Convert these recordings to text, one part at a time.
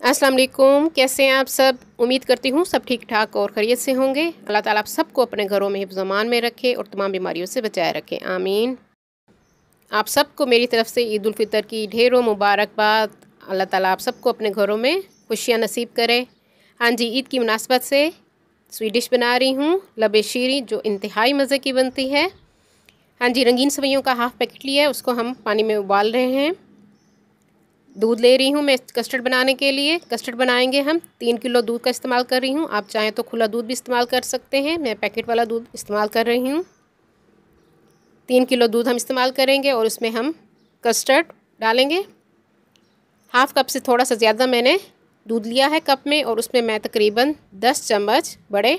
अस्सलाम वालेकुम, कैसे हैं आप सब। उम्मीद करती हूँ सब ठीक ठाक और खैरियत से होंगे। अल्लाह ताला आप सबको अपने घरों में हिफ्ज़ अमान में रखे और तमाम बीमारियों से बचाए रखे, आमीन। आप सबको मेरी तरफ़ से ईद उल फ़ितर की ढेरों मुबारकबाद। अल्लाह ताला आप सबको अपने घरों में खुशियाँ नसीब करे। हाँ जी, ईद की मुनासबत से स्वीट डिश बना रही हूँ लबे शीरी, जो इंतहाई मज़े की बनती है। हाँ जी, रंगीन सेवइयों का हाफ़ पैकेट लिया है, उसको हम पानी में उबाल रहे हैं। दूध ले रही हूँ मैं कस्टर्ड बनाने के लिए। कस्टर्ड बनाएंगे हम 3 किलो दूध का इस्तेमाल कर रही हूँ। आप चाहें तो खुला दूध भी इस्तेमाल कर सकते हैं, मैं पैकेट वाला दूध इस्तेमाल कर रही हूँ। 3 किलो दूध हम इस्तेमाल करेंगे और उसमें हम कस्टर्ड डालेंगे। हाफ़ कप से थोड़ा सा ज़्यादा मैंने दूध लिया है कप में, और उसमें मैं तकरीबन 10 चम्मच बड़े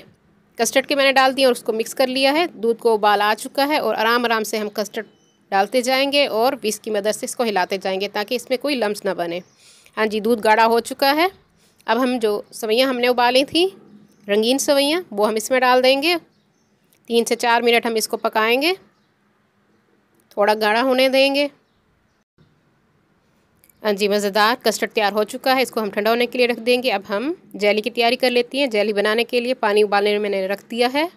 कस्टर्ड के मैंने डाल दिए और उसको मिक्स कर लिया है। दूध को उबाल आ चुका है और आराम आराम से हम कस्टर्ड डालते जाएंगे और विस्क की मदद से इसको हिलाते जाएंगे ताकि इसमें कोई लम्स ना बने। हाँ जी, दूध गाढ़ा हो चुका है। अब हम जो सेवइयाँ हमने उबाली थी, रंगीन सेवइयाँ, वो हम इसमें डाल देंगे। 3 से 4 मिनट हम इसको पकाएंगे, थोड़ा गाढ़ा होने देंगे। हाँ जी, मज़ेदार कस्टर्ड तैयार हो चुका है। इसको हम ठंडा होने के लिए रख देंगे। अब हम जेली की तैयारी कर लेती हैं। जेली बनाने के लिए पानी उबालने में मैंने रख दिया है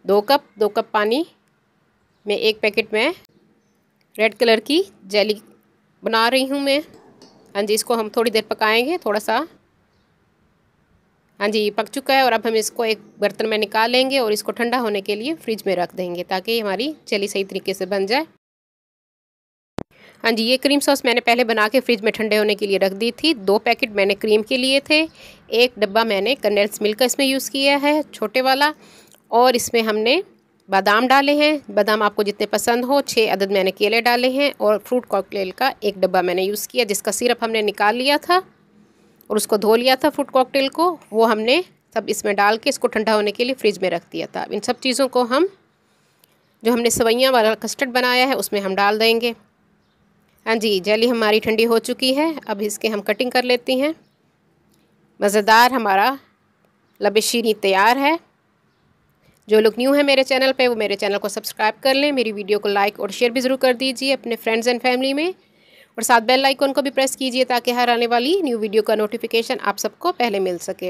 2 कप पानी में 1 पैकेट में रेड कलर की जेली बना रही हूँ मैं। हाँ जी, इसको हम थोड़ी देर पकाएंगे, थोड़ा सा। हाँ जी, पक चुका है और अब हम इसको एक बर्तन में निकाल लेंगे और इसको ठंडा होने के लिए फ्रिज में रख देंगे ताकि हमारी जेली सही तरीके से बन जाए। हाँ जी, ये क्रीम सॉस मैंने पहले बना के फ्रिज में ठंडे होने के लिए रख दी थी। 2 पैकेट मैंने क्रीम के लिए थे, 1 डब्बा मैंने कंडेंस मिल्क का इसमें यूज़ किया है, छोटे वाला। और इसमें हमने बादाम डाले हैं, बादाम आपको जितने पसंद हो। 6 अदद मैंने केले डाले हैं और फ्रूट कॉकटेल का 1 डब्बा मैंने यूज़ किया, जिसका सिरप हमने निकाल लिया था और उसको धो लिया था फ्रूट कॉकटेल को। वो हमने सब इसमें डाल के इसको ठंडा होने के लिए फ्रिज में रख दिया था। इन सब चीज़ों को हम जो हमने सेवइयाँ वाला कस्टर्ड बनाया है उसमें हम डाल देंगे। हाँ जी, जेली हमारी ठंडी हो चुकी है। अब इसके हम कटिंग कर लेती हैं। मज़ेदार हमारा लबे शीरी तैयार है। जो लोग न्यू है मेरे चैनल पे, वो मेरे चैनल को सब्सक्राइब कर लें। मेरी वीडियो को लाइक और शेयर भी ज़रूर कर दीजिए अपने फ्रेंड्स एंड फैमिली में, और साथ बेल आइकन को भी प्रेस कीजिए ताकि हर आने वाली न्यू वीडियो का नोटिफिकेशन आप सबको पहले मिल सके।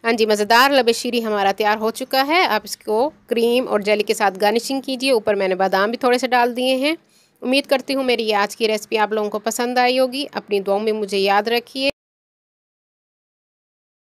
हाँ जी, मज़ेदार लबे शीरी हमारा तैयार हो चुका है। आप इसको क्रीम और जेली के साथ गार्निशिंग कीजिए। ऊपर मैंने बादाम भी थोड़े से डाल दिए हैं। उम्मीद करती हूँ मेरी आज की रेसिपी आप लोगों को पसंद आई होगी। अपनी दुआओं में मुझे याद रखिए।